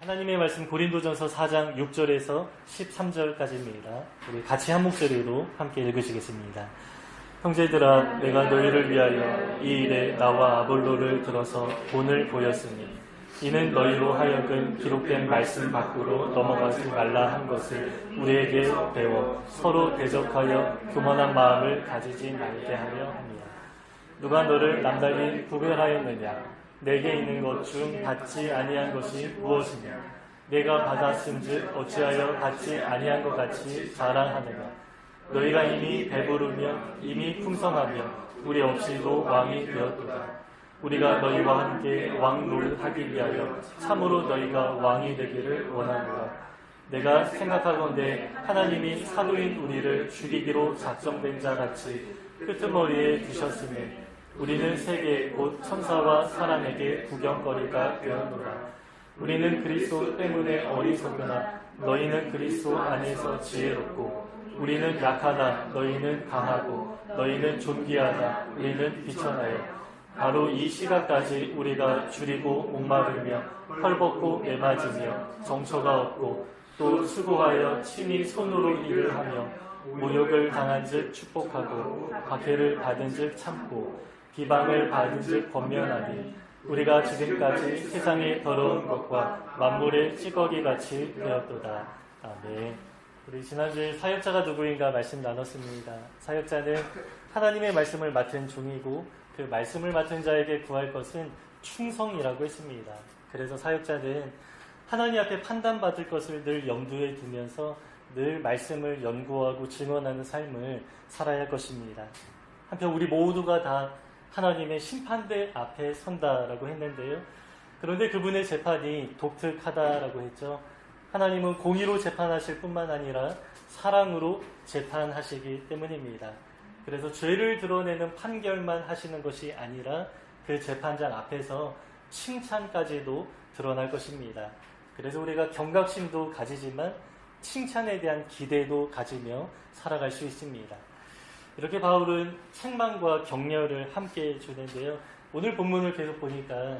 하나님의 말씀 고린도전서 4장 6절에서 13절까지입니다. 우리 같이 한 목소리로 함께 읽으시겠습니다. 형제들아, 내가 너희를 위하여 이 일에 나와 아볼로를 들어서 본을 보였으니 이는 너희로 하여금 기록된 말씀 밖으로 넘어가지 말라 한 것을 우리에게 배워 서로 대적하여 교만한 마음을 가지지 말게 하려 합니다. 누가 너를 남달리 구별하였느냐? 내게 있는 것 중 받지 아니한 것이 무엇이냐? 내가 받았음즉 어찌하여 받지 아니한 것 같이 자랑하느냐? 너희가 이미 배부르며 이미 풍성하며 우리 없이도 왕이 되었도다. 우리가 너희와 함께 왕노를 하기 위하여 참으로 너희가 왕이 되기를 원하노라. 내가 생각하건대 하나님이 사도인 우리를 죽이기로 작정된 자 같이 끄트머리에 두셨으니 우리는 세계 곧 천사와 사람에게 구경거리가 되었노라. 우리는 그리스도 때문에 어리석으나 너희는 그리스도 안에서 지혜롭고 우리는 약하다 너희는 강하고 너희는 존귀하다 우리는 비천하여 바로 이 시각까지 우리가 줄이고 목마르며 헐벗고 매맞으며 정처가 없고 또 수고하여 친히 손으로 일을 하며 모욕을 당한즉 축복하고 박해를 받은즉 참고 비방을 받은즉 권면하니 우리가 지금까지 세상의 더러운 것과 만물의 찌꺼기같이 되었도다. 아멘. 우리 지난주에 사역자가 누구인가 말씀 나눴습니다. 사역자는 하나님의 말씀을 맡은 종이고 그 말씀을 맡은 자에게 구할 것은 충성이라고 했습니다. 그래서 사역자는 하나님 앞에 판단받을 것을 늘 염두에 두면서 늘 말씀을 연구하고 증언하는 삶을 살아야 할 것입니다. 한편 우리 모두가 다 하나님의 심판대 앞에 선다라고 했는데요. 그런데 그분의 재판이 독특하다라고 했죠. 하나님은 공의로 재판하실 뿐만 아니라 사랑으로 재판하시기 때문입니다. 그래서 죄를 드러내는 판결만 하시는 것이 아니라 그 재판장 앞에서 칭찬까지도 드러날 것입니다. 그래서 우리가 경각심도 가지지만 칭찬에 대한 기대도 가지며 살아갈 수 있습니다. 이렇게 바울은 책망과 격려를 함께 주는데요. 오늘 본문을 계속 보니까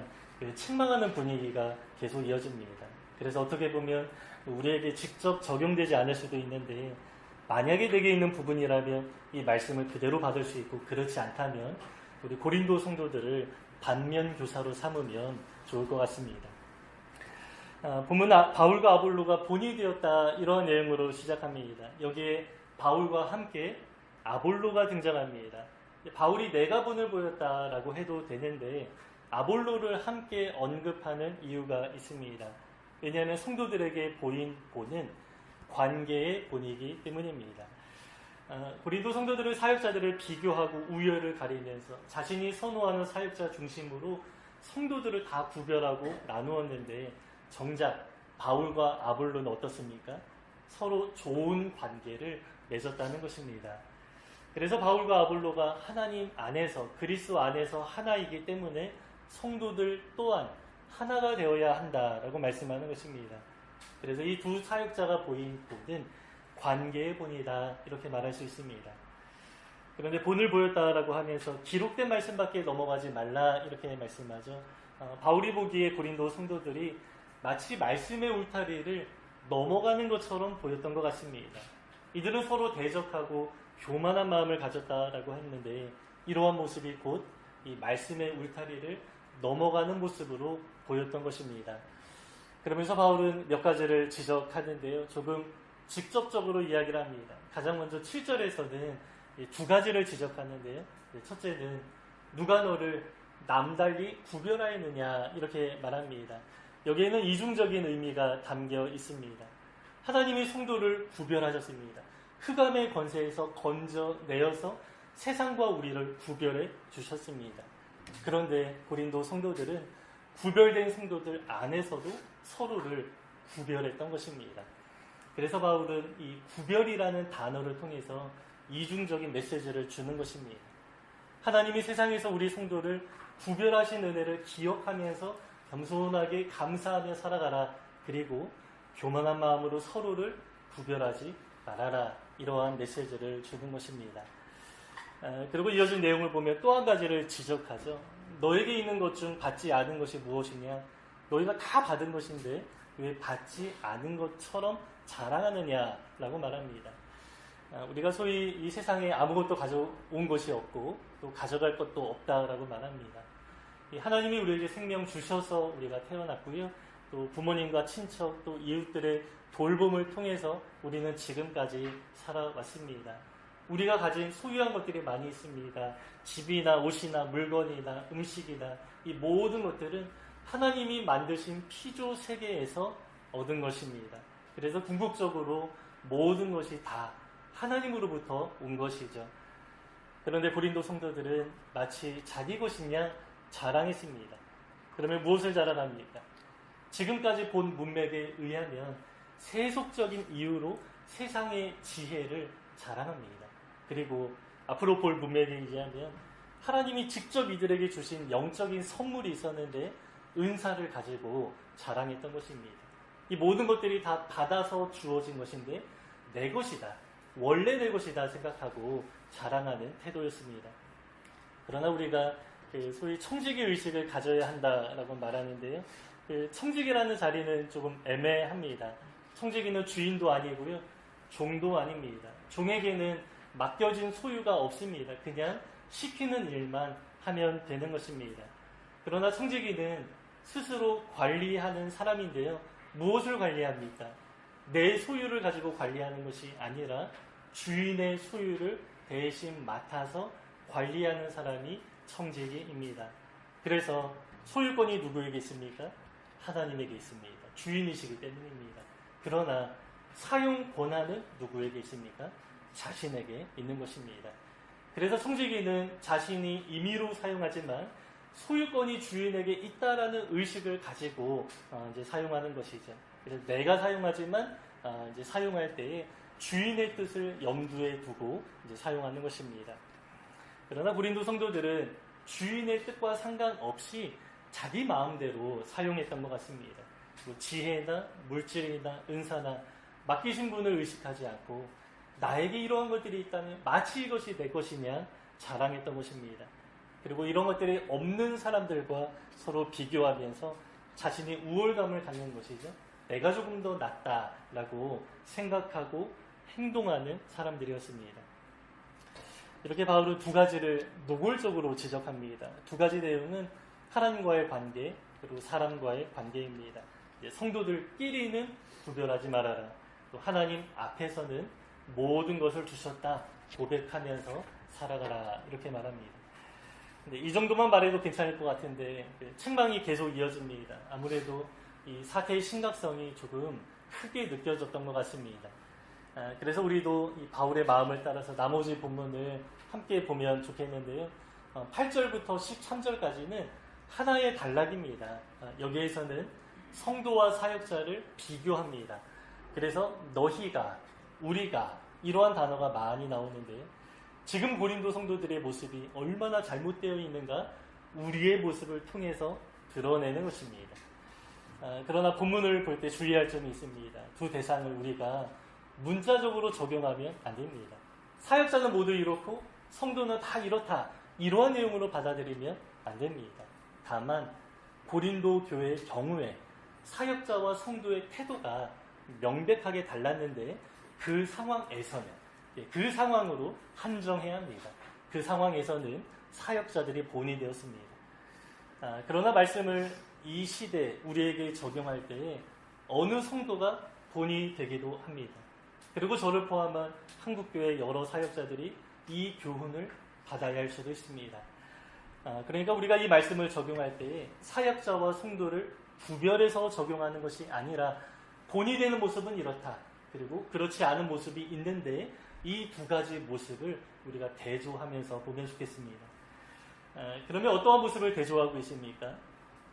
책망하는 분위기가 계속 이어집니다. 그래서 어떻게 보면 우리에게 직접 적용되지 않을 수도 있는데 만약에 내게 있는 부분이라면 이 말씀을 그대로 받을 수 있고 그렇지 않다면 우리 고린도 성도들을 반면교사로 삼으면 좋을 것 같습니다. 본문 바울과 아볼로가 본이 되었다 이런 내용으로 시작합니다. 여기에 바울과 함께 아볼로가 등장합니다. 바울이 내가 본을 보였다라고 해도 되는데 아볼로를 함께 언급하는 이유가 있습니다. 왜냐하면 성도들에게 보인 본은 관계의 본이기 때문입니다. 고린도 성도들은 사역자들을 비교하고 우열을 가리면서 자신이 선호하는 사역자 중심으로 성도들을 다 구별하고 나누었는데 정작 바울과 아볼로는 어떻습니까? 서로 좋은 관계를 맺었다는 것입니다. 그래서 바울과 아볼로가 하나님 안에서 그리스도 안에서 하나이기 때문에 성도들 또한 하나가 되어야 한다라고 말씀하는 것입니다. 그래서 이 두 사역자가 보인 본은 관계의 본이다 이렇게 말할 수 있습니다. 그런데 본을 보였다라고 하면서 기록된 말씀밖에 넘어가지 말라 이렇게 말씀하죠. 바울이 보기에 고린도 성도들이 마치 말씀의 울타리를 넘어가는 것처럼 보였던 것 같습니다. 이들은 서로 대적하고 교만한 마음을 가졌다라고 했는데 이러한 모습이 곧 이 말씀의 울타리를 넘어가는 모습으로 보였던 것입니다. 그러면서 바울은 몇 가지를 지적하는데요. 조금 직접적으로 이야기를 합니다. 가장 먼저 7절에서는 두 가지를 지적하는데요. 첫째는 누가 너를 남달리 구별하였느냐 이렇게 말합니다. 여기에는 이중적인 의미가 담겨 있습니다. 하나님이 성도를 구별하셨습니다. 흑암의 권세에서 건져내어서 세상과 우리를 구별해 주셨습니다. 그런데 고린도 성도들은 구별된 성도들 안에서도 서로를 구별했던 것입니다. 그래서 바울은 이 구별이라는 단어를 통해서 이중적인 메시지를 주는 것입니다. 하나님이 세상에서 우리 성도를 구별하신 은혜를 기억하면서 겸손하게 감사하며 살아가라. 그리고 교만한 마음으로 서로를 구별하지 말아라. 이러한 메시지를 주는 것입니다. 그리고 이어진 내용을 보면 또 한 가지를 지적하죠. 너에게 있는 것 중 받지 않은 것이 무엇이냐? 너희가 다 받은 것인데 왜 받지 않은 것처럼 자랑하느냐라고 말합니다. 우리가 소위 이 세상에 아무것도 가져온 것이 없고 또 가져갈 것도 없다라고 말합니다. 하나님이 우리에게 생명 주셔서 우리가 태어났고요. 또 부모님과 친척 또 이웃들의 돌봄을 통해서 우리는 지금까지 살아왔습니다. 우리가 가진 소유한 것들이 많이 있습니다. 집이나 옷이나 물건이나 음식이나 이 모든 것들은 하나님이 만드신 피조 세계에서 얻은 것입니다. 그래서 궁극적으로 모든 것이 다 하나님으로부터 온 것이죠. 그런데 고린도 성도들은 마치 자기 것이냐 자랑했습니다. 그러면 무엇을 자랑합니까? 지금까지 본 문맥에 의하면 세속적인 이유로 세상의 지혜를 자랑합니다. 그리고 앞으로 볼 문맥에 의하면 하나님이 직접 이들에게 주신 영적인 선물이 있었는데 은사를 가지고 자랑했던 것입니다. 이 모든 것들이 다 받아서 주어진 것인데 내 것이다, 원래 내 것이다 생각하고 자랑하는 태도였습니다. 그러나 우리가 소위 청지기 의식을 가져야 한다라고 말하는데요. 청지기라는 자리는 조금 애매합니다. 청지기는 주인도 아니고요, 종도 아닙니다. 종에게는 맡겨진 소유가 없습니다. 그냥 시키는 일만 하면 되는 것입니다. 그러나 청지기는 스스로 관리하는 사람인데요. 무엇을 관리합니까? 내 소유를 가지고 관리하는 것이 아니라 주인의 소유를 대신 맡아서 관리하는 사람이 청지기입니다. 그래서 소유권이 누구에게 있습니까? 하나님에게 있습니다. 주인이시기 때문입니다. 그러나 사용 권한은 누구에게 있습니까? 자신에게 있는 것입니다. 그래서 청지기는 자신이 임의로 사용하지만 소유권이 주인에게 있다라는 의식을 가지고 이제 사용하는 것이죠. 그래서 내가 사용하지만 이제 사용할 때에 주인의 뜻을 염두에 두고 이제 사용하는 것입니다. 그러나 고린도 성도들은 주인의 뜻과 상관없이 자기 마음대로 사용했던 것 같습니다. 뭐 지혜나 물질이나 은사나 맡기신 분을 의식하지 않고 나에게 이러한 것들이 있다면 마치 이것이 내 것이냐 자랑했던 것입니다. 그리고 이런 것들이 없는 사람들과 서로 비교하면서 자신이 우월감을 갖는 것이죠. 내가 조금 더 낫다라고 생각하고 행동하는 사람들이었습니다. 이렇게 바울은 두 가지를 노골적으로 지적합니다. 두 가지 내용은 하나님과의 관계, 그리고 사람과의 관계입니다. 성도들끼리는 구별하지 말아라. 또 하나님 앞에서는 모든 것을 주셨다 고백하면서 살아가라, 이렇게 말합니다. 근데 이 정도만 말해도 괜찮을 것 같은데 책망이 계속 이어집니다. 아무래도 이 사태의 심각성이 조금 크게 느껴졌던 것 같습니다. 그래서 우리도 이 바울의 마음을 따라서 나머지 본문을 함께 보면 좋겠는데요. 8절부터 13절까지는 하나의 단락입니다. 여기에서는 성도와 사역자를 비교합니다. 그래서 너희가, 우리가 이러한 단어가 많이 나오는데요. 지금 고린도 성도들의 모습이 얼마나 잘못되어 있는가 우리의 모습을 통해서 드러내는 것입니다. 그러나 본문을 볼 때 주의할 점이 있습니다. 두 대상을 우리가 문자적으로 적용하면 안 됩니다. 사역자는 모두 이렇고 성도는 다 이렇다, 이러한 내용으로 받아들이면 안 됩니다. 다만 고린도 교회의 경우에 사역자와 성도의 태도가 명백하게 달랐는데 그 상황에서는, 그 상황으로 한정해야 합니다. 그 상황에서는 사역자들이 본이 되었습니다. 그러나 말씀을 이 시대 우리에게 적용할 때에 어느 성도가 본이 되기도 합니다. 그리고 저를 포함한 한국교회 여러 사역자들이 이 교훈을 받아야 할 수도 있습니다. 그러니까 우리가 이 말씀을 적용할 때에 사역자와 성도를 구별해서 적용하는 것이 아니라 본이 되는 모습은 이렇다, 그리고 그렇지 않은 모습이 있는데 이 두 가지 모습을 우리가 대조하면서 보면 좋겠습니다. 그러면 어떠한 모습을 대조하고 있습니까?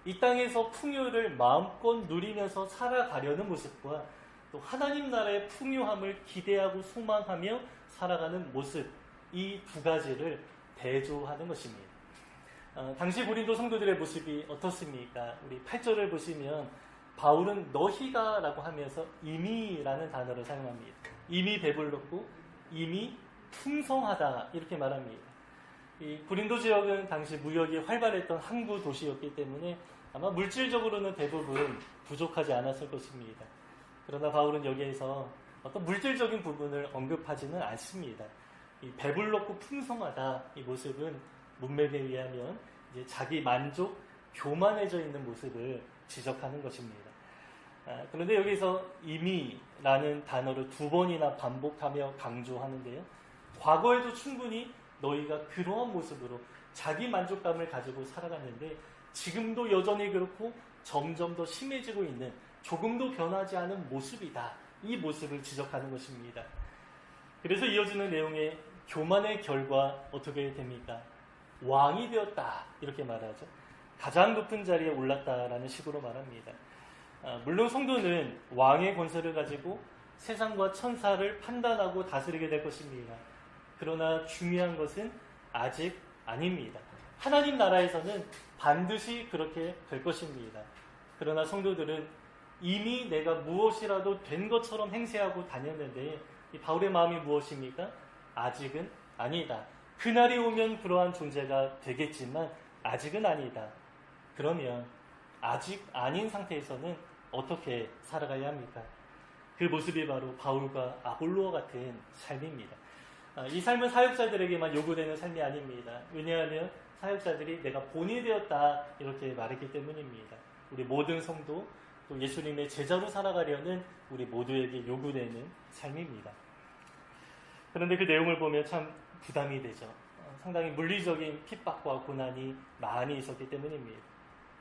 이 땅에서 풍요를 마음껏 누리면서 살아가려는 모습과 또 하나님 나라의 풍요함을 기대하고 소망하며 살아가는 모습, 이 두 가지를 대조하는 것입니다. 당시 고린도 성도들의 모습이 어떻습니까? 우리 8절을 보시면 바울은 너희가 라고 하면서 이미라는 단어를 사용합니다. 이미 배불렀고 이미 풍성하다, 이렇게 말합니다. 이 고린도 지역은 당시 무역이 활발했던 항구 도시였기 때문에 아마 물질적으로는 대부분 부족하지 않았을 것입니다. 그러나 바울은 여기에서 어떤 물질적인 부분을 언급하지는 않습니다. 이 배불렀고 풍성하다 이 모습은 문맥에 의하면 이제 자기 만족, 교만해져 있는 모습을 지적하는 것입니다. 그런데 여기서 이미라는 단어를 2번이나 반복하며 강조하는데요. 과거에도 충분히 너희가 그러한 모습으로 자기 만족감을 가지고 살아갔는데 지금도 여전히 그렇고 점점 더 심해지고 있는 조금도 변하지 않은 모습이다. 이 모습을 지적하는 것입니다. 그래서 이어지는 내용의 교만의 결과 어떻게 됩니까? 왕이 되었다. 이렇게 말하죠. 가장 높은 자리에 올랐다라는 식으로 말합니다. 물론 성도는 왕의 권세를 가지고 세상과 천사를 판단하고 다스리게 될 것입니다. 그러나 중요한 것은 아직 아닙니다. 하나님 나라에서는 반드시 그렇게 될 것입니다. 그러나 성도들은 이미 내가 무엇이라도 된 것처럼 행세하고 다녔는데 이 바울의 마음이 무엇입니까? 아직은 아니다. 그날이 오면 그러한 존재가 되겠지만 아직은 아니다. 그러면 아직 아닌 상태에서는 어떻게 살아가야 합니까? 그 모습이 바로 바울과 아볼로와 같은 삶입니다. 이 삶은 사역자들에게만 요구되는 삶이 아닙니다. 왜냐하면 사역자들이 내가 본이 되었다 이렇게 말했기 때문입니다. 우리 모든 성도 또 예수님의 제자로 살아가려는 우리 모두에게 요구되는 삶입니다. 그런데 그 내용을 보면 참 부담이 되죠. 상당히 물리적인 핍박과 고난이 많이 있었기 때문입니다.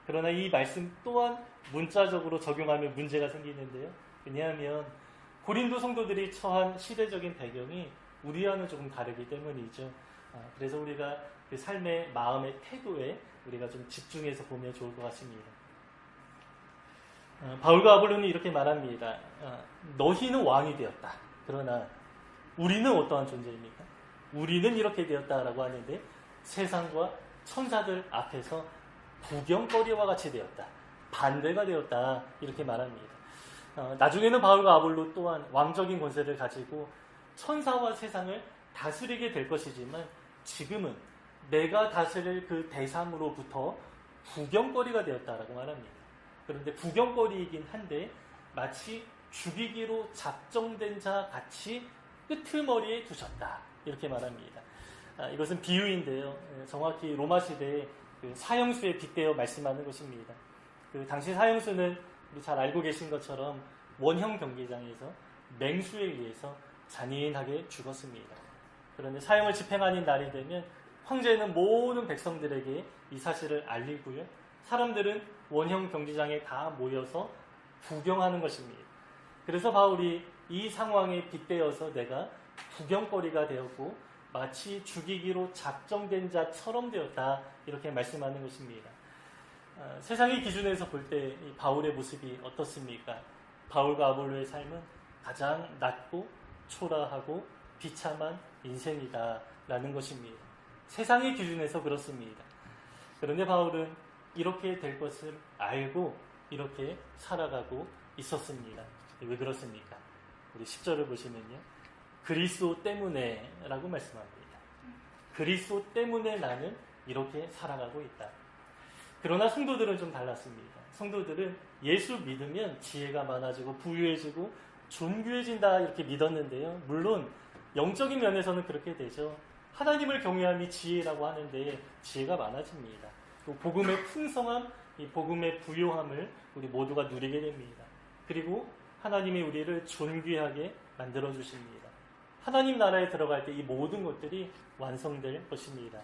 그러나 이 말씀 또한 문자적으로 적용하면 문제가 생기는데요. 왜냐하면 고린도 성도들이 처한 시대적인 배경이 우리와는 조금 다르기 때문이죠. 그래서 우리가 그 삶의 마음의 태도에 우리가 좀 집중해서 보면 좋을 것 같습니다. 바울과 아볼로는 이렇게 말합니다. 너희는 왕이 되었다. 그러나 우리는 어떠한 존재입니까? 우리는 이렇게 되었다라고 하는데 세상과 천사들 앞에서 구경거리와 같이 되었다. 반대가 되었다. 이렇게 말합니다. 나중에는 바울과 아볼로 또한 왕적인 권세를 가지고 천사와 세상을 다스리게 될 것이지만 지금은 내가 다스릴 그 대상으로부터 구경거리가 되었다라고 말합니다. 그런데 구경거리이긴 한데 마치 죽이기로 작정된 자 같이 끄트머리에 두셨다. 이렇게 말합니다. 이것은 비유인데요. 정확히 로마 시대의 그 사형수에 빗대어 말씀하는 것입니다. 그 당시 사형수는 우리 잘 알고 계신 것처럼 원형 경기장에서 맹수에 의해서 잔인하게 죽었습니다. 그런데 사형을 집행하는 날이 되면 황제는 모든 백성들에게 이 사실을 알리고요. 사람들은 원형 경기장에 다 모여서 구경하는 것입니다. 그래서 바울이 이 상황에 빗대어서 내가 구경거리가 되었고 마치 죽이기로 작정된 자처럼 되었다. 이렇게 말씀하는 것입니다. 세상의 기준에서 볼 때 바울의 모습이 어떻습니까? 바울과 아볼로의 삶은 가장 낮고 초라하고 비참한 인생이다라는 것입니다. 세상의 기준에서 그렇습니다. 그런데 바울은 이렇게 될 것을 알고 이렇게 살아가고 있었습니다. 왜 그렇습니까? 우리 10절을 보시면요. 그리스도 때문에 라고 말씀합니다. 그리스도 때문에 나는 이렇게 살아가고 있다. 그러나 성도들은 좀 달랐습니다. 성도들은 예수 믿으면 지혜가 많아지고 부유해지고 존귀해진다 이렇게 믿었는데요. 물론 영적인 면에서는 그렇게 되죠. 하나님을 경외함이 지혜라고 하는데 지혜가 많아집니다. 또 복음의 풍성함, 이 복음의 부요함을 우리 모두가 누리게 됩니다. 그리고 하나님이 우리를 존귀하게 만들어주십니다. 하나님 나라에 들어갈 때 이 모든 것들이 완성될 것입니다.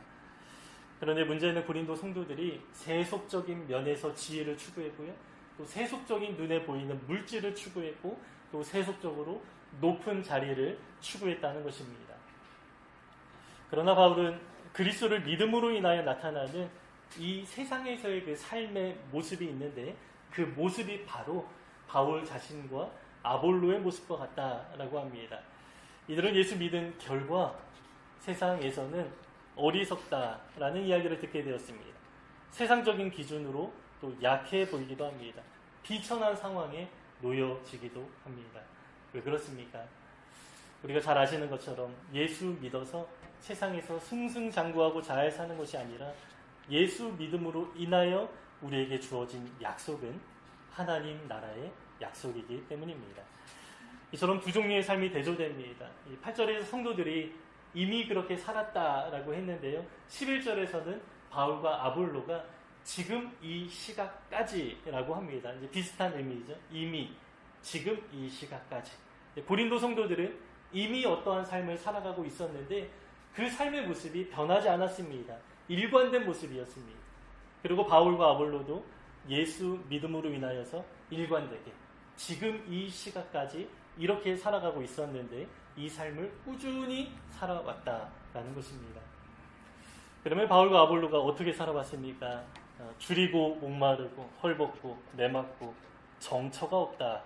그런데 문제는 고린도 성도들이 세속적인 면에서 지혜를 추구했고요. 또 세속적인 눈에 보이는 물질을 추구했고 또 세속적으로 높은 자리를 추구했다는 것입니다. 그러나 바울은 그리스도를 믿음으로 인하여 나타나는 이 세상에서의 그 삶의 모습이 있는데 그 모습이 바로 바울 자신과 아볼로의 모습과 같다라고 합니다. 이들은 예수 믿은 결과 세상에서는 어리석다라는 이야기를 듣게 되었습니다. 세상적인 기준으로 또 약해 보이기도 합니다. 비천한 상황에 놓여지기도 합니다. 왜 그렇습니까? 우리가 잘 아시는 것처럼 예수 믿어서 세상에서 승승장구하고 잘 사는 것이 아니라 예수 믿음으로 인하여 우리에게 주어진 약속은 하나님 나라의 약속이기 때문입니다. 이처럼 두 종류의 삶이 대조됩니다. 8절에서 성도들이 이미 그렇게 살았다라고 했는데요. 11절에서는 바울과 아볼로가 지금 이 시각까지라고 합니다. 이제 비슷한 의미죠. 이미, 지금 이 시각까지. 고린도 성도들은 이미 어떠한 삶을 살아가고 있었는데 그 삶의 모습이 변하지 않았습니다. 일관된 모습이었습니다. 그리고 바울과 아볼로도 예수 믿음으로 인하여서 일관되게 지금 이 시각까지 이렇게 살아가고 있었는데 이 삶을 꾸준히 살아왔다라는 것입니다. 그러면 바울과 아볼로가 어떻게 살아왔습니까? 줄이고 목마르고 헐벗고 매맞고 정처가 없다.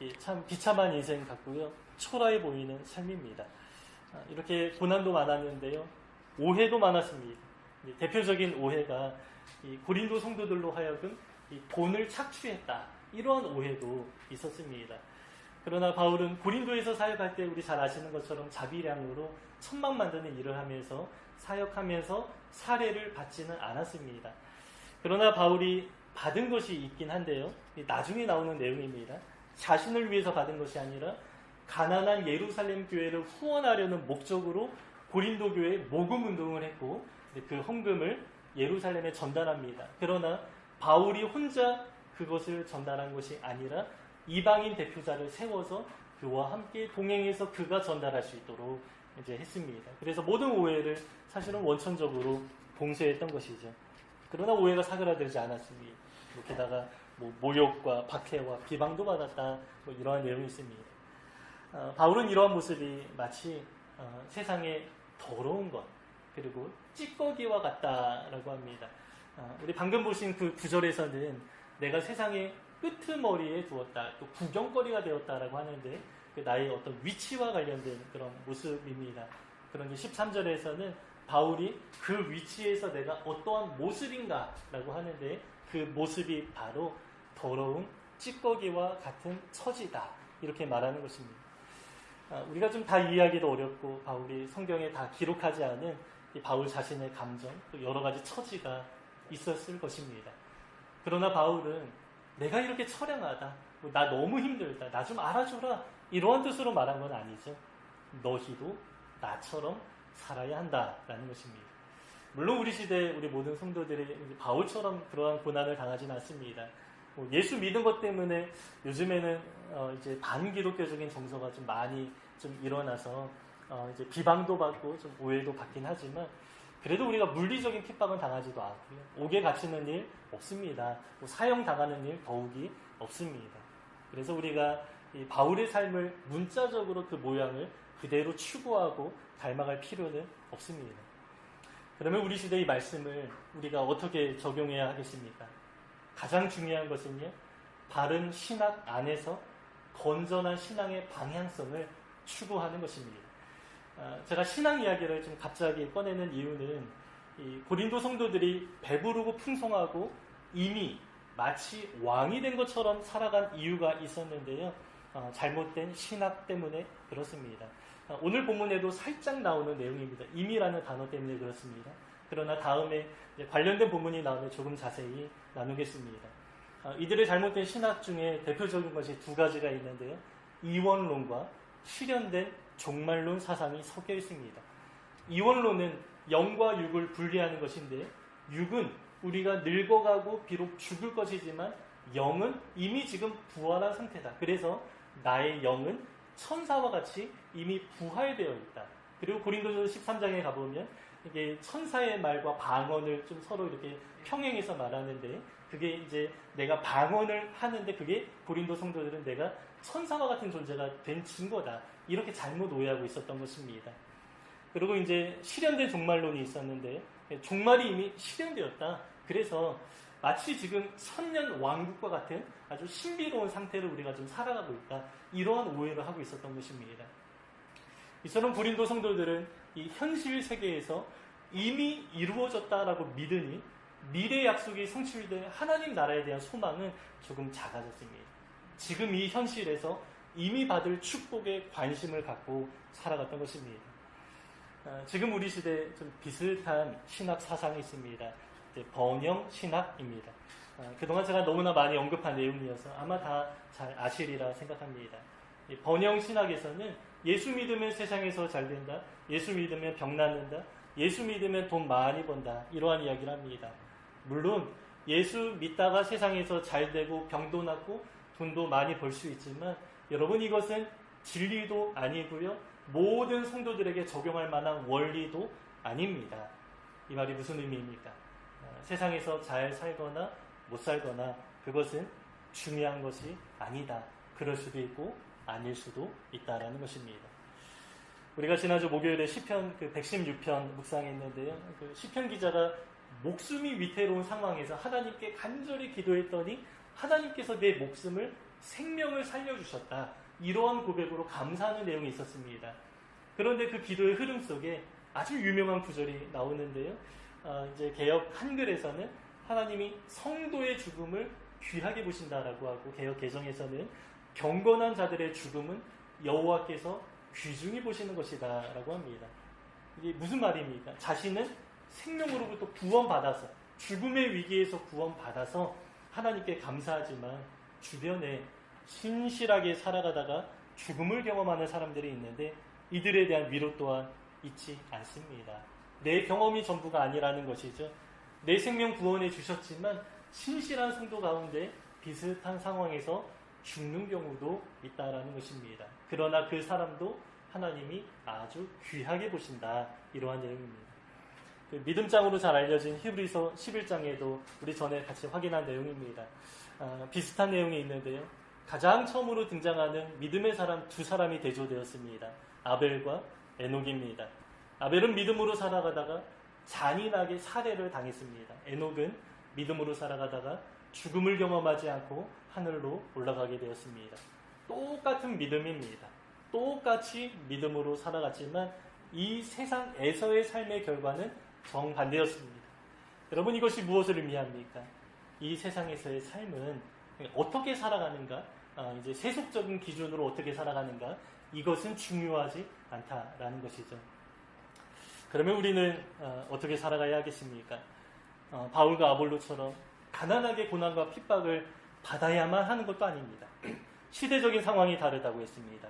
이게 참 비참한 인생 같고요. 초라해 보이는 삶입니다. 이렇게 고난도 많았는데요. 오해도 많았습니다. 대표적인 오해가 이 고린도 성도들로 하여금 이 돈을 착취했다. 이러한 오해도 있었습니다. 그러나 바울은 고린도에서 사역할 때 우리 잘 아시는 것처럼 자비량으로 천막 만드는 일을 하면서 사역하면서 사례를 받지는 않았습니다. 그러나 바울이 받은 것이 있긴 한데요. 나중에 나오는 내용입니다. 자신을 위해서 받은 것이 아니라 가난한 예루살렘 교회를 후원하려는 목적으로 고린도 교회에 모금 운동을 했고 그 헌금을 예루살렘에 전달합니다. 그러나 바울이 혼자 그것을 전달한 것이 아니라 이방인 대표자를 세워서 그와 함께 동행해서 그가 전달할 수 있도록 이제 했습니다. 그래서 모든 오해를 사실은 원천적으로 봉쇄했던 것이죠. 그러나 오해가 사그라들지 않았습니다. 게다가 모욕과 박해와 비방도 받았다. 이러한 내용이 있습니다. 바울은 이러한 모습이 마치 세상의 더러운 것 그리고 찌꺼기와 같다라고 합니다. 우리 방금 보신 그 구절에서는 내가 세상의 끄트머리에 두었다, 또 구경거리가 되었다라고 하는데 그 나의 어떤 위치와 관련된 그런 모습입니다. 그런데 13절에서는 바울이 그 위치에서 내가 어떠한 모습인가라고 하는데 그 모습이 바로 더러운 찌꺼기와 같은 처지다. 이렇게 말하는 것입니다. 우리가 좀 다 이해하기도 어렵고 바울이 성경에 다 기록하지 않은 이 바울 자신의 감정, 또 여러 가지 처지가 있었을 것입니다. 그러나 바울은 내가 이렇게 처량하다, 나 너무 힘들다, 나 좀 알아줘라 이러한 뜻으로 말한 건 아니죠. 너희도 나처럼 살아야 한다라는 것입니다. 물론 우리 시대 우리 모든 성도들이 바울처럼 그러한 고난을 당하지는 않습니다. 예수 믿은 것 때문에 요즘에는 이제 반기독교적인 정서가 좀 많이 좀 일어나서 이제 비방도 받고 좀 오해도 받긴 하지만 그래도 우리가 물리적인 핍박은 당하지도 않고요. 옥에 갇히는 일 없습니다. 사형 당하는 일 더욱이 없습니다. 그래서 우리가 이 바울의 삶을 문자적으로 그 모양을 그대로 추구하고 닮아갈 필요는 없습니다. 그러면 우리 시대의 말씀을 우리가 어떻게 적용해야 하겠습니까? 가장 중요한 것은요, 바른 신학 안에서 건전한 신앙의 방향성을 추구하는 것입니다. 제가 신앙 이야기를 좀 갑자기 꺼내는 이유는 이 고린도 성도들이 배부르고 풍성하고 이미 마치 왕이 된 것처럼 살아간 이유가 있었는데요. 잘못된 신학 때문에 그렇습니다. 오늘 본문에도 살짝 나오는 내용입니다. 임이라는 단어 때문에 그렇습니다. 그러나 다음에 관련된 본문이 나오면 조금 자세히 나누겠습니다. 이들의 잘못된 신학 중에 대표적인 것이 두 가지가 있는데요. 이원론과 실현된 종말론 사상이 섞여 있습니다. 이원론은 영과 육을 분리하는 것인데 육은 우리가 늙어가고 비록 죽을 것이지만 영은 이미 지금 부활한 상태다. 그래서 나의 영은 천사와 같이 이미 부활되어 있다. 그리고 고린도전서 13장에 가보면 이게 천사의 말과 방언을 좀 서로 이렇게 평행해서 말하는데 그게 이제 내가 방언을 하는데 그게 고린도 성도들은 내가 천사와 같은 존재가 된 증거다. 이렇게 잘못 오해하고 있었던 것입니다. 그리고 이제 실현된 종말론이 있었는데 종말이 이미 실현되었다. 그래서 마치 지금 천년 왕국과 같은 아주 신비로운 상태를 우리가 좀 살아가고 있다. 이러한 오해를 하고 있었던 것입니다. 이처럼 고린도 성도들은 이 현실 세계에서 이미 이루어졌다라고 믿으니 미래 약속이 성취될 하나님 나라에 대한 소망은 조금 작아졌습니다. 지금 이 현실에서 이미 받을 축복에 관심을 갖고 살아갔던 것입니다. 지금 우리 시대에 좀 비슷한 신학 사상이 있습니다. 이제 번영 신학입니다. 그동안 제가 너무나 많이 언급한 내용이어서 아마 다 잘 아시리라 생각합니다. 이 번영 신학에서는 예수 믿으면 세상에서 잘 된다, 예수 믿으면 병 낫는다, 예수 믿으면 돈 많이 번다, 이러한 이야기를 합니다. 물론 예수 믿다가 세상에서 잘 되고 병도 낫고 돈도 많이 벌 수 있지만 여러분, 이것은 진리도 아니고요, 모든 성도들에게 적용할 만한 원리도 아닙니다. 이 말이 무슨 의미입니까? 세상에서 잘 살거나 못 살거나 그것은 중요한 것이 아니다. 그럴 수도 있고 아닐 수도 있다라는 것입니다. 우리가 지난주 목요일에 시편 116편 묵상했는데요. 그 시편 기자가 목숨이 위태로운 상황에서 하나님께 간절히 기도했더니 하나님께서 내 목숨을 생명을 살려주셨다. 이러한 고백으로 감사하는 내용이 있었습니다. 그런데 그 기도의 흐름 속에 아주 유명한 구절이 나오는데요. 이제 개역 한글에서는 하나님이 성도의 죽음을 귀하게 보신다라고 하고, 개역 개정에서는 경건한 자들의 죽음은 여호와께서 귀중히 보시는 것이다 라고 합니다. 이게 무슨 말입니까? 자신은 생명으로부터 구원받아서, 죽음의 위기에서 구원받아서 하나님께 감사하지만 주변에 신실하게 살아가다가 죽음을 경험하는 사람들이 있는데 이들에 대한 위로 또한 있지 않습니다. 내 경험이 전부가 아니라는 것이죠. 내 생명 구원해 주셨지만 신실한 성도 가운데 비슷한 상황에서 죽는 경우도 있다라는 것입니다. 그러나 그 사람도 하나님이 아주 귀하게 보신다. 이러한 내용입니다. 그 믿음장으로 잘 알려진 히브리서 11장에도 우리 전에 같이 확인한 내용입니다. 비슷한 내용이 있는데요. 가장 처음으로 등장하는 믿음의 사람 두 사람이 대조되었습니다. 아벨과 에녹입니다. 아벨은 믿음으로 살아가다가 잔인하게 살해를 당했습니다. 에녹은 믿음으로 살아가다가 죽음을 경험하지 않고 하늘로 올라가게 되었습니다. 똑같은 믿음입니다. 똑같이 믿음으로 살아갔지만 이 세상에서의 삶의 결과는 정반대였습니다. 여러분, 이것이 무엇을 의미합니까? 이 세상에서의 삶은 어떻게 살아가는가, 이제 세속적인 기준으로 어떻게 살아가는가, 이것은 중요하지 않다라는 것이죠. 그러면 우리는 어떻게 살아가야 하겠습니까? 바울과 아볼로처럼 가난하게 고난과 핍박을 받아야만 하는 것도 아닙니다. 시대적인 상황이 다르다고 했습니다.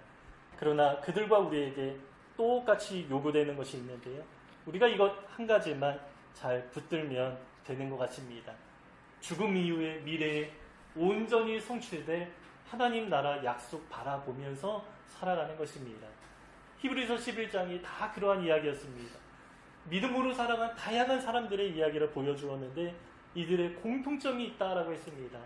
그러나 그들과 우리에게 똑같이 요구되는 것이 있는데요. 우리가 이것 한 가지만 잘 붙들면 되는 것 같습니다. 죽음 이후의 미래에 온전히 성취될 하나님 나라 약속 바라보면서 살아가는 것입니다. 히브리서 11장이 다 그러한 이야기였습니다. 믿음으로 살아간 다양한 사람들의 이야기를 보여주었는데 이들의 공통점이 있다라고 했습니다.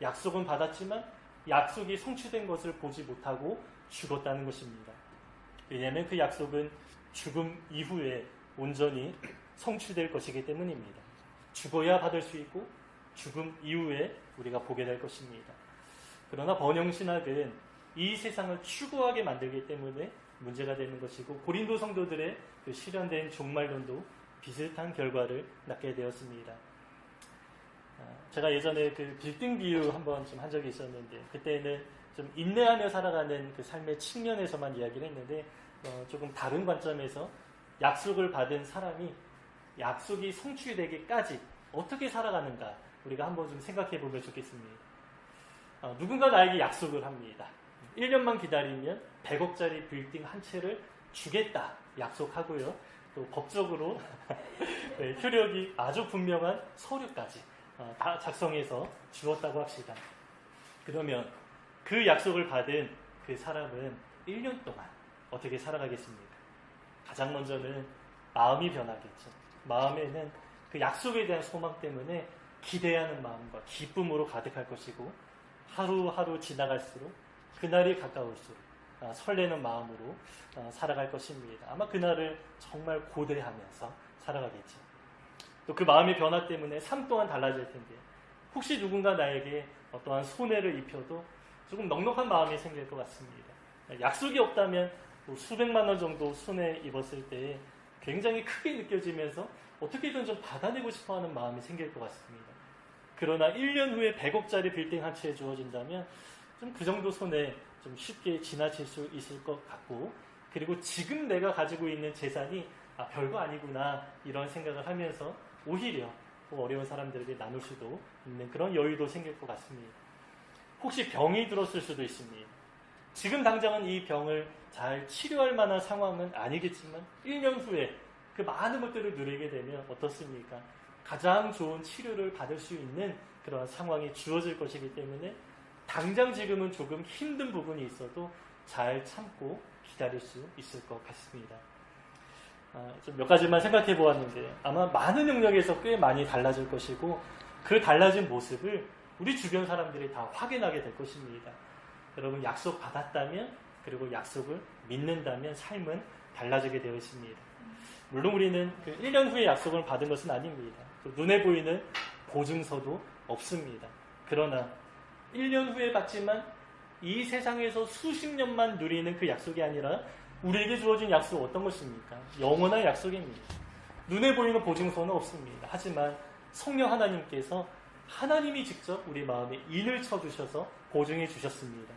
약속은 받았지만 약속이 성취된 것을 보지 못하고 죽었다는 것입니다. 왜냐하면 그 약속은 죽음 이후에 온전히 성취될 것이기 때문입니다. 죽어야 받을 수 있고 죽음 이후에 우리가 보게 될 것입니다. 그러나 번영신학은 이 세상을 추구하게 만들기 때문에 문제가 되는 것이고, 고린도 성도들의 그 실현된 종말론도 비슷한 결과를 낳게 되었습니다. 제가 예전에 그 빌딩 비유 한번 좀 한 적이 있었는데, 그때는 좀 인내하며 살아가는 그 삶의 측면에서만 이야기를 했는데, 조금 다른 관점에서 약속을 받은 사람이 약속이 성취되기까지 어떻게 살아가는가 우리가 한번 좀 생각해 보면 좋겠습니다. 누군가 나에게 약속을 합니다. 1년만 기다리면 100억짜리 빌딩 한 채를 주겠다 약속하고요. 또 법적으로 네, 효력이 아주 분명한 서류까지 다 작성해서 주었다고 합시다. 그러면 그 약속을 받은 그 사람은 1년 동안 어떻게 살아가겠습니까? 가장 먼저는 마음이 변하겠죠. 마음에는 그 약속에 대한 소망 때문에 기대하는 마음과 기쁨으로 가득할 것이고, 하루하루 지나갈수록 그날이 가까울수록 설레는 마음으로 살아갈 것입니다. 아마 그날을 정말 고대하면서 살아가겠죠. 또 그 마음의 변화 때문에 삶 또한 달라질 텐데요. 혹시 누군가 나에게 어떠한 손해를 입혀도 조금 넉넉한 마음이 생길 것 같습니다. 약속이 없다면 수백만 원 정도 손해 입었을 때 굉장히 크게 느껴지면서 어떻게든 좀 받아내고 싶어하는 마음이 생길 것 같습니다. 그러나 1년 후에 100억짜리 빌딩 한 채 주어진다면 좀 그 정도 손해 좀 쉽게 지나칠 수 있을 것 같고, 그리고 지금 내가 가지고 있는 재산이 별거 아니구나 이런 생각을 하면서 오히려 또 어려운 사람들에게 나눌 수도 있는 그런 여유도 생길 것 같습니다. 혹시 병이 들었을 수도 있습니다. 지금 당장은 이 병을 잘 치료할 만한 상황은 아니겠지만 1년 후에 그 많은 것들을 누리게 되면 어떻습니까? 가장 좋은 치료를 받을 수 있는 그런 상황이 주어질 것이기 때문에 당장 지금은 조금 힘든 부분이 있어도 잘 참고 기다릴 수 있을 것 같습니다. 좀 몇 가지만 생각해 보았는데 아마 많은 영역에서 꽤 많이 달라질 것이고 그 달라진 모습을 우리 주변 사람들이 다 확인하게 될 것입니다. 여러분 약속 받았다면 그리고 약속을 믿는다면 삶은 달라지게 되어 있습니다. 물론 우리는 그 1년 후에 약속을 받은 것은 아닙니다. 눈에 보이는 보증서도 없습니다. 그러나 1년 후에 받지만 이 세상에서 수십 년만 누리는 그 약속이 아니라 우리에게 주어진 약속은 어떤 것입니까? 영원한 약속입니다. 눈에 보이는 보증서는 없습니다. 하지만 성령 하나님께서 하나님이 직접 우리 마음에 인을 쳐주셔서 보증해 주셨습니다.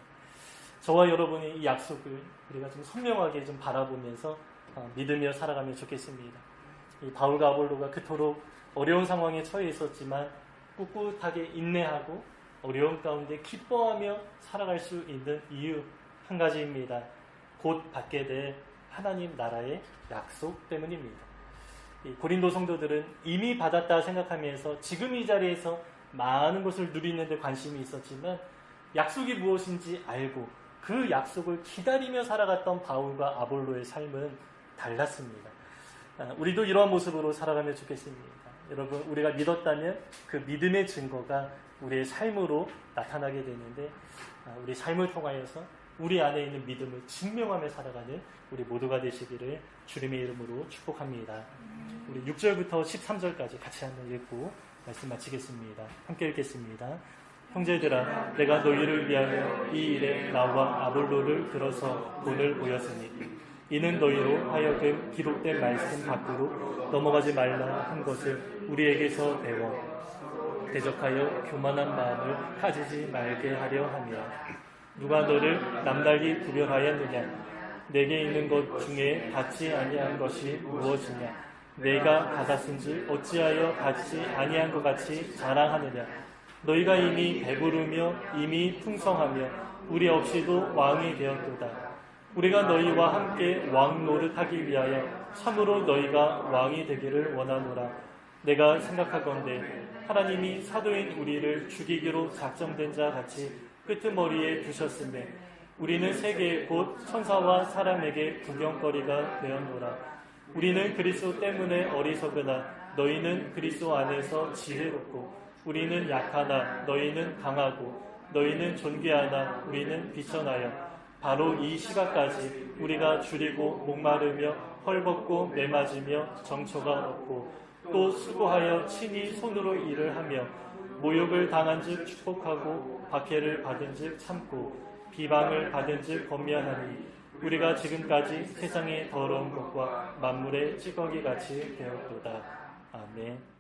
저와 여러분이 이 약속을 우리가 좀 선명하게 좀 바라보면서 믿으며 살아가면 좋겠습니다. 이 바울과 아볼로가 그토록 어려운 상황에 처해 있었지만 꿋꿋하게 인내하고 어려운 가운데 기뻐하며 살아갈 수 있는 이유 한 가지입니다. 곧 받게 될 하나님 나라의 약속 때문입니다. 이 고린도 성도들은 이미 받았다 생각하면서 지금 이 자리에서 많은 것을 누리는 데 관심이 있었지만 약속이 무엇인지 알고 그 약속을 기다리며 살아갔던 바울과 아볼로의 삶은 달랐습니다. 우리도 이러한 모습으로 살아가면 좋겠습니다. 여러분, 우리가 믿었다면 그 믿음의 증거가 우리의 삶으로 나타나게 되는데 우리 삶을 통하여서 우리 안에 있는 믿음을 증명하며 살아가는 우리 모두가 되시기를 주님의 이름으로 축복합니다. 우리 6절부터 13절까지 같이 한번 읽고 말씀 마치겠습니다. 함께 읽겠습니다. 형제들아, 내가 너희를 위하여 이 일에 나와 아볼로를 들어서 본을 보였으니 이는 너희로 하여금 기록된 말씀 밖으로 넘어가지 말라 한 것을 우리에게서 배워 대적하여 교만한 마음을 가지지 말게 하려 하며 누가 너를 남달리 구별하였느냐? 내게 있는 것 중에 받지 아니한 것이 무엇이냐? 내가 받았은지 어찌하여 받지 아니한 것 같이 자랑하느냐? 너희가 이미 배부르며 이미 풍성하며 우리 없이도 왕이 되었도다. 우리가 너희와 함께 왕 노릇하기 위하여 참으로 너희가 왕이 되기를 원하노라. 내가 생각하건대 하나님이 사도인 우리를 죽이기로 작정된 자 같이 끄트머리에 두셨으며 우리는 세계 곧 천사와 사람에게 구경거리가 되었노라. 우리는 그리스도 때문에 어리석으나 너희는 그리스도 안에서 지혜롭고 우리는 약하나 너희는 강하고 너희는 존귀하나 우리는 비천하여 바로 이 시각까지 우리가 줄이고 목마르며 헐벗고 매맞으며 정처가 없고 또 수고하여 친히 손으로 일을 하며 모욕을 당한즉 축복하고 박해를 받은즉 참고 비방을 받은즉 권면하니 우리가 지금까지 세상의 더러운 것과 만물의 찌꺼기같이 되었도다. 아멘.